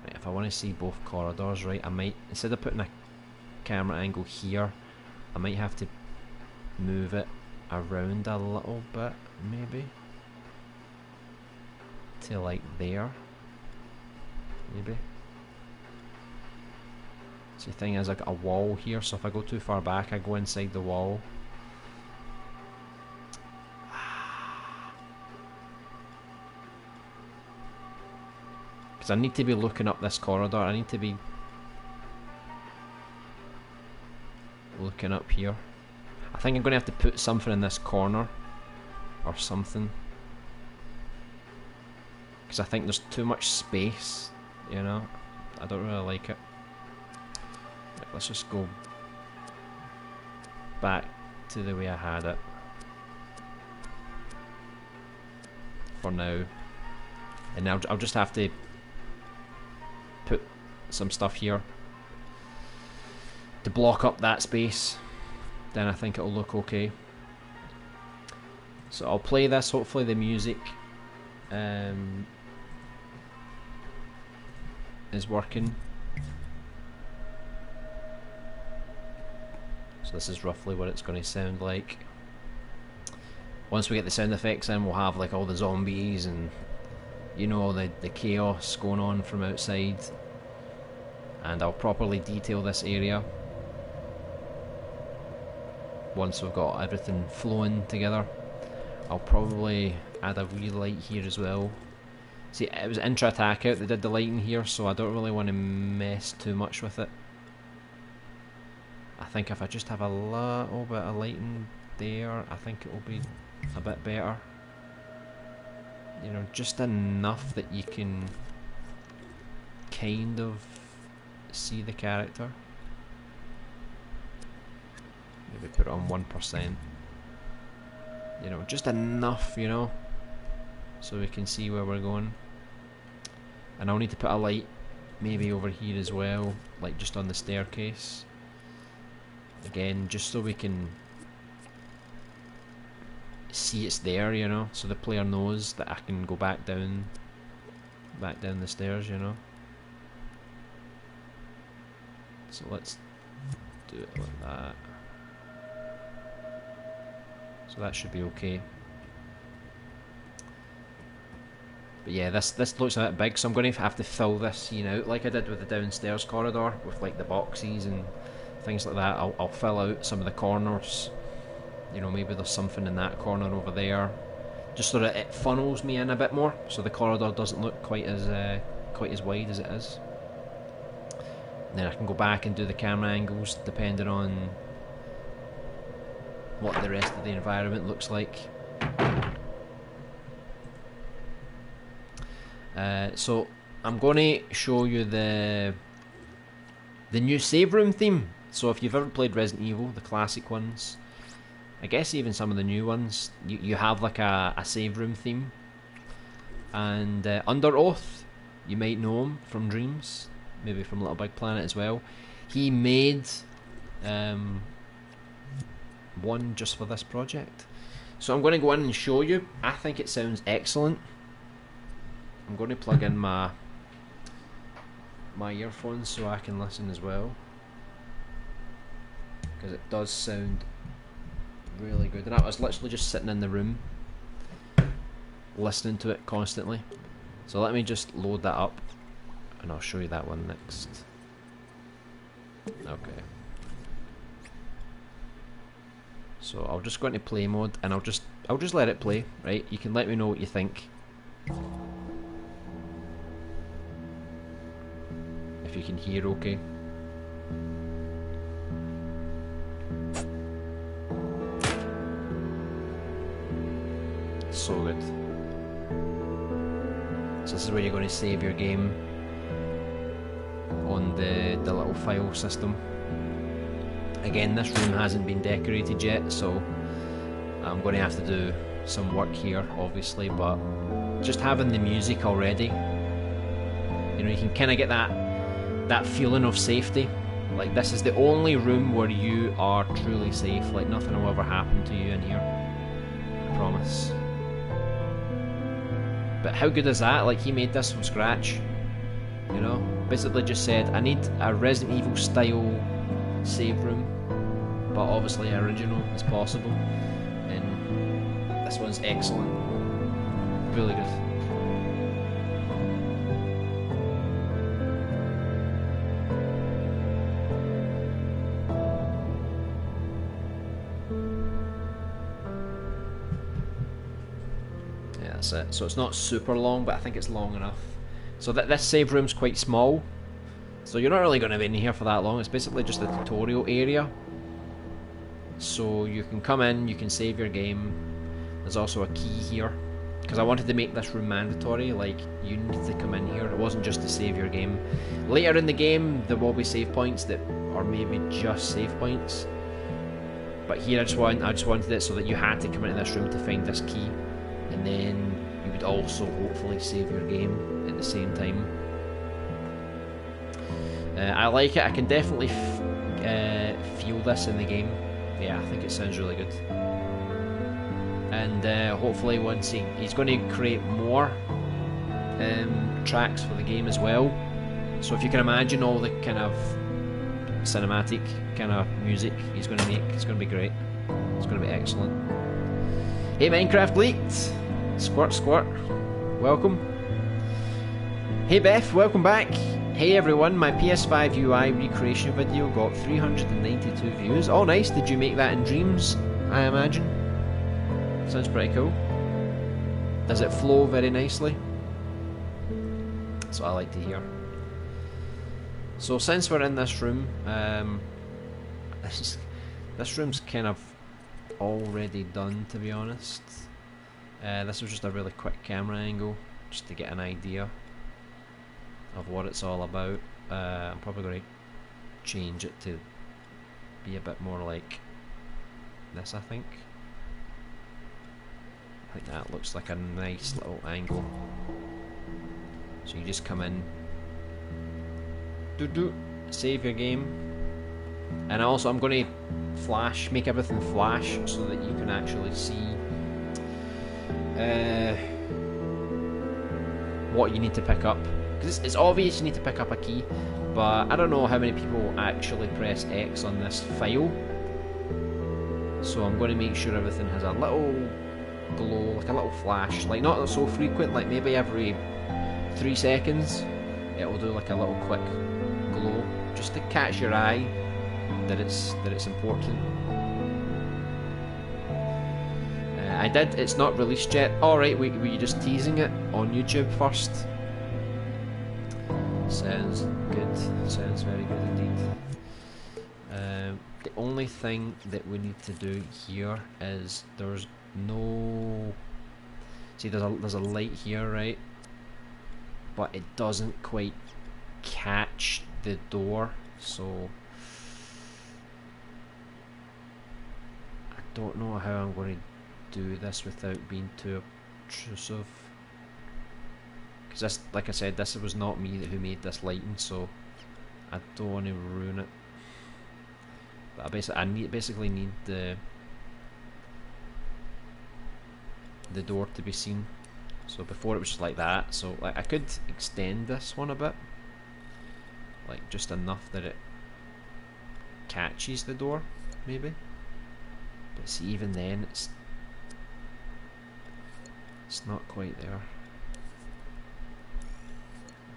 [SPEAKER 1] Right, if I want to see both corridors, right, I might, instead of putting a camera angle here, I might have to move it around a little bit, maybe to like there, maybe. So the thing is, I got a wall here, so if I go too far back, I go inside the wall. Because I need to be looking up this corridor. I need to be looking up here. I think I'm going to have to put something in this corner or something, because I think there's too much space, you know. I don't really like it. Right, let's just go back to the way I had it for now, and now I'll just have to put some stuff here to block up that space. Then I think it'll look okay. So I'll play this. Hopefully the music is working. So this is roughly what it's going to sound like. Once we get the sound effects in, we'll have like all the zombies and, you know, the chaos going on from outside. And I'll properly detail this area once we've got everything flowing together. I'll probably add a wee light here as well. See, it was Intra Attack Out that did the lighting here, so I don't really want to mess too much with it. I think if I just have a little bit of lighting there, I think it will be a bit better. You know, just enough that you can kind of see the character. Maybe put it on 1%. You know, just enough, you know, so we can see where we're going. And I'll need to put a light maybe over here as well, like just on the staircase. Again, just so we can see it's there, you know, so the player knows that I can go back down the stairs, you know. So let's do it like that. So that should be okay. But yeah, this looks a bit big, so I'm going to have to fill this scene out like I did with the downstairs corridor, with like the boxes and things like that. I'll fill out some of the corners. You know, maybe there's something in that corner over there, just so that it funnels me in a bit more, so the corridor doesn't look quite as wide as it is. And then I can go back and do the camera angles depending on what the rest of the environment looks like. So I'm going to show you the new save room theme. So if you've ever played Resident Evil, the classic ones, I guess even some of the new ones, you have like a save room theme. and Under Oath, you might know him from Dreams, maybe from Little Big Planet as well. He made one just for this project. So I'm going to go in and show you. I think it sounds excellent. I'm going to plug in my earphones so I can listen as well, because it does sound really good. And I was literally just sitting in the room listening to it constantly. So let me just load that up and I'll show you that one next. Okay. So I'll just go into play mode and I'll just let it play, right? You can let me know what you think. If you can hear okay. So good. So this is where you're going to save your game on the little file system. Again, this room hasn't been decorated yet, so I'm going to have to do some work here, obviously, but just having the music already, you know, you can kind of get that feeling of safety. Like, this is the only room where you are truly safe. Like, nothing will ever happen to you in here, I promise. But how good is that? Like, he made this from scratch, you know, basically just said, I need a Resident Evil style save room, but obviously original as possible, and this one's excellent, really good. Yeah, that's it. So it's not super long, but I think it's long enough. So this save room's quite small, so you're not really going to be in here for that long. It's basically just a tutorial area. So you can come in, you can save your game. There's also a key here, because I wanted to make this room mandatory. Like, you need to come in here. It wasn't just to save your game. Later in the game there will be save points that are maybe just save points, but here I just wanted it so that you had to come into this room to find this key, and then you would also hopefully save your game at the same time. I like it. I can definitely feel this in the game. Yeah, I think it sounds really good. And hopefully once he's going to create more tracks for the game as well. So if you can imagine all the kind of cinematic kind of music he's going to make, it's going to be great. It's going to be excellent. Hey, Minecraft leaked. Squirt squirt. Welcome. Hey Beth, welcome back. Hey everyone, my PS5 UI recreation video got 392 views. Oh nice, did you make that in Dreams, I imagine? Sounds pretty cool. Does it flow very nicely? That's what I like to hear. So since we're in this room, this room's kind of already done, to be honest. This was just a really quick camera angle, just to get an idea of what it's all about. I'm probably going to change it to be a bit more like this, I think. I think that looks like a nice little angle. So you just come in, save your game, and also I'm going to flash, make everything flash so that you can actually see what you need to pick up. Because it's obvious you need to pick up a key, but I don't know how many people actually press X on this file. So I'm going to make sure everything has a little glow, like a little flash, like not so frequent, like maybe every 3 seconds it will do like a little quick glow, just to catch your eye that it's important. It's not released yet. Alright, were you just teasing it on YouTube first? Sounds good. Sounds very good indeed. The only thing that we need to do here is there's no... See, there's a light here, right? But it doesn't quite catch the door, so I don't know how I'm going to do this without being too obtrusive. because this, like I said, this was not me who made this lighting, so I don't want to ruin it. But I basically need the door to be seen. So before it was just like that, so like I could extend this one a bit, like just enough that it catches the door, maybe. But see, even then it's not quite there.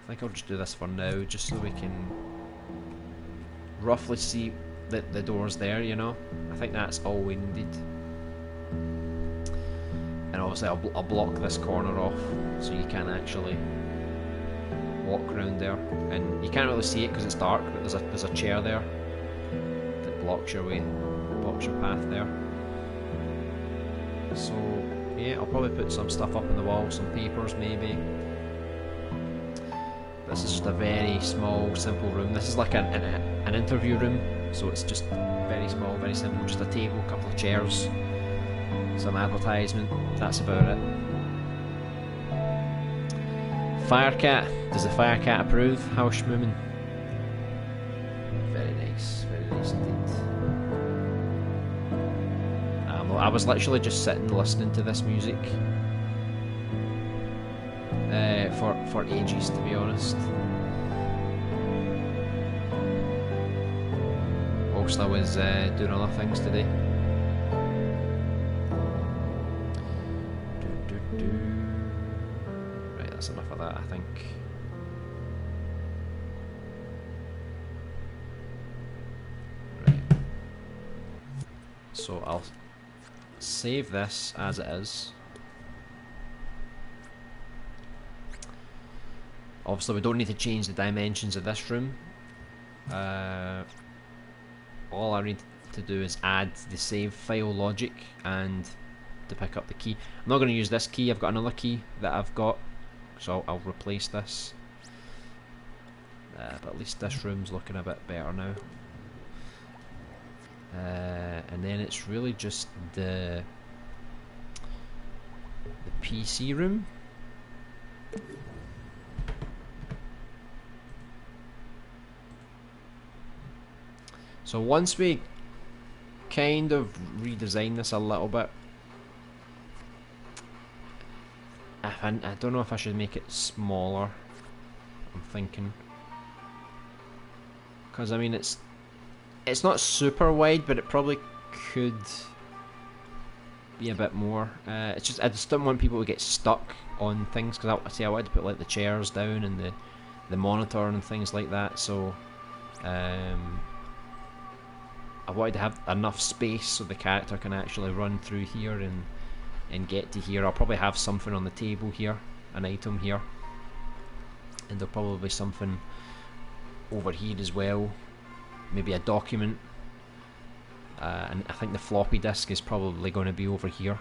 [SPEAKER 1] I think I'll just do this for now, just so we can roughly see that the door's there, you know. I think that's all we needed. And obviously I'll block this corner off so you can't actually walk around there. And you can't really see it because it's dark, but there's a chair there that blocks your way, blocks your path there. So yeah, I'll probably put some stuff up on the wall, some papers maybe. This is just a very small, simple room. This is like an interview room, so it's just very small, very simple. Just a table, a couple of chairs, some advertisement. That's about it. Firecat. Does the Firecat approve? House Moomin. Very nice indeed. I was literally just sitting listening to this music for ages, to be honest. Whilst I was doing other things today. Right, that's enough of that, I think. Right. So I'll save this as it is. Obviously we don't need to change the dimensions of this room. All I need to do is add the save file logic and to pick up the key. I'm not going to use this key, I've got another key that I've got, so I'll replace this. But at least this room's looking a bit better now. And then it's really just the PC room. So once we kind of redesign this a little bit, I don't know if I should make it smaller, I'm thinking. Because I mean it's not super wide, but it probably could be a bit more. It's just I just don't want people to get stuck on things, because I wanted to put like the chairs down and the monitor and things like that. So I wanted to have enough space so the character can actually run through here and get to here. I'll probably have something on the table here, an item here, and there'll probably be something over here as well, maybe a document, and I think the floppy disk is probably going to be over here.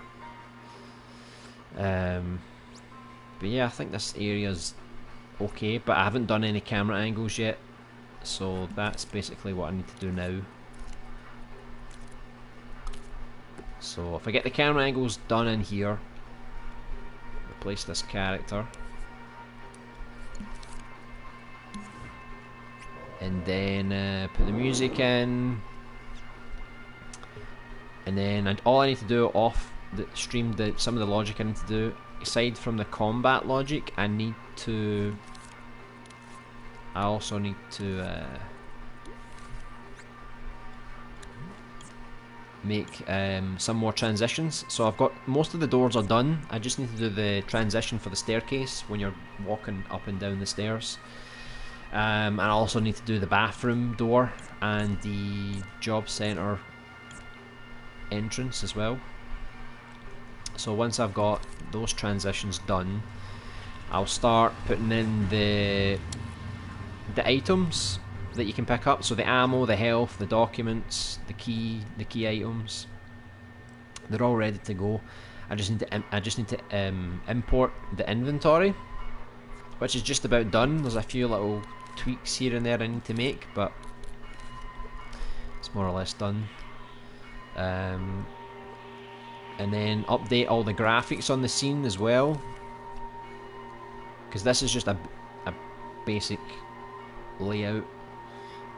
[SPEAKER 1] But yeah, I think this area's okay, but I haven't done any camera angles yet, so that's basically what I need to do now. So if I get the camera angles done in here, replace this character, and then put the music in, and then all I need to do off the stream, some of the logic I need to do, aside from the combat logic, I also need to make some more transitions. So I've got most of the doors are done. I just need to do the transition for the staircase when you're walking up and down the stairs. And I also need to do the bathroom door and the job centre entrance as well. So once I've got those transitions done, I'll start putting in the items that you can pick up. So the ammo, the health, the documents, the key items, they're all ready to go. I just need to import the inventory, which is just about done. There's a few little tweaks here and there I need to make, but it's more or less done. And then update all the graphics on the scene as well. because this is just a basic layout.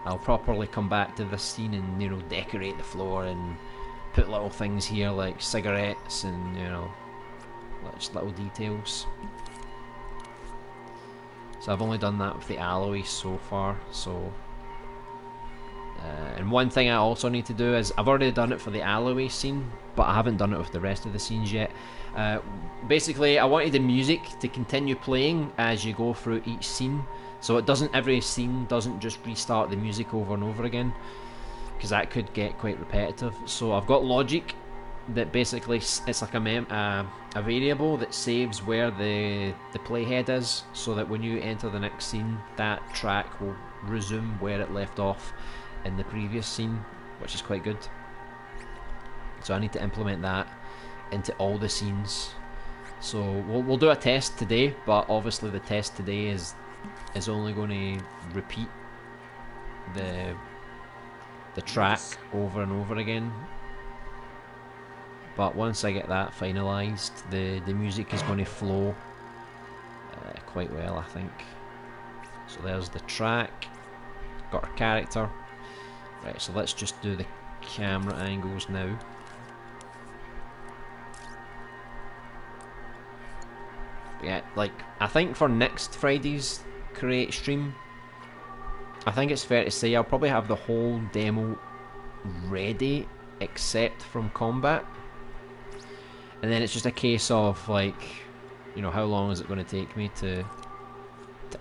[SPEAKER 1] I'll properly come back to this scene and, you know, decorate the floor and put little things here like cigarettes and, you know, just little details. So I've only done that with the alloy so far. So and one thing I also need to do is, I've already done it for the alloy scene, but I haven't done it with the rest of the scenes yet. Basically, I wanted the music to continue playing as you go through each scene, so it doesn't, every scene doesn't just restart the music over and over again, because that could get quite repetitive. So I've got logic that basically, it's like a variable that saves where the playhead is, so that when you enter the next scene, that track will resume where it left off in the previous scene, which is quite good. So I need to implement that into all the scenes. So we'll do a test today, but obviously the test today is only going to repeat the track over and over again. But once I get that finalised, the music is going to flow quite well, I think. So there's the track, got our character. Right, so let's just do the camera angles now. Yeah, like, I think for next Friday's Create stream, I think it's fair to say I'll probably have the whole demo ready, except from combat. And then it's just a case of, like, you know, how long is it going to take me to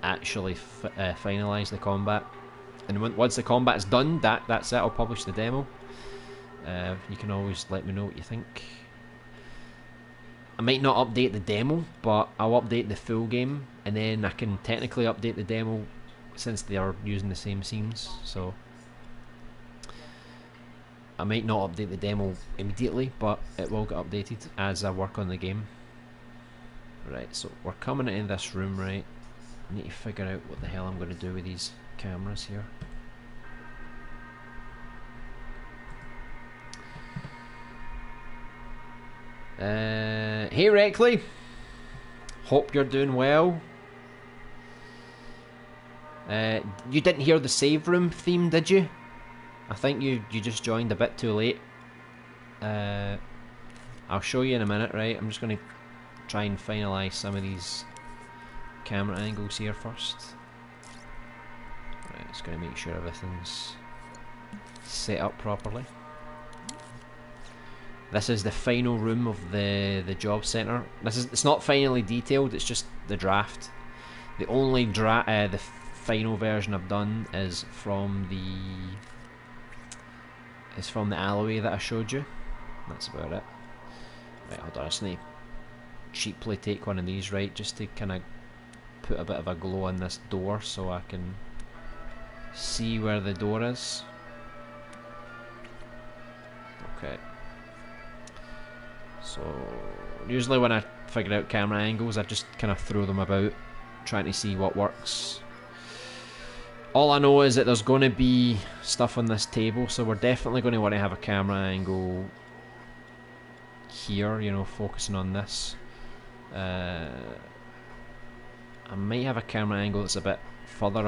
[SPEAKER 1] actually finalise the combat. And once the combat's done, that's it, I'll publish the demo. You can always let me know what you think. I might not update the demo, but I'll update the full game, and then I can technically update the demo since they are using the same scenes. So I might not update the demo immediately, but it will get updated as I work on the game. Right, so we're coming into this room, right? I need to figure out what the hell I'm going to do with these cameras here. Hey Reckley, hope you're doing well. You didn't hear the save room theme, did you? I think you just joined a bit too late. I'll show you in a minute, right? I'm just going to try and finalise some of these camera angles here first. Right, just going to make sure everything's set up properly. This is the final room of the job centre. It's not finally detailed. It's just the draft. The only the final version I've done is from the alloy that I showed you. That's about it. Right, hold on. I just need to cheaply take one of these, right, just to kind of put a bit of a glow on this door so I can see where the door is. Okay. So usually when I figure out camera angles, I just kind of throw them about, trying to see what works. All I know is that there's going to be stuff on this table, so we're definitely going to want to have a camera angle here, you know, focusing on this. I might have a camera angle that's a bit further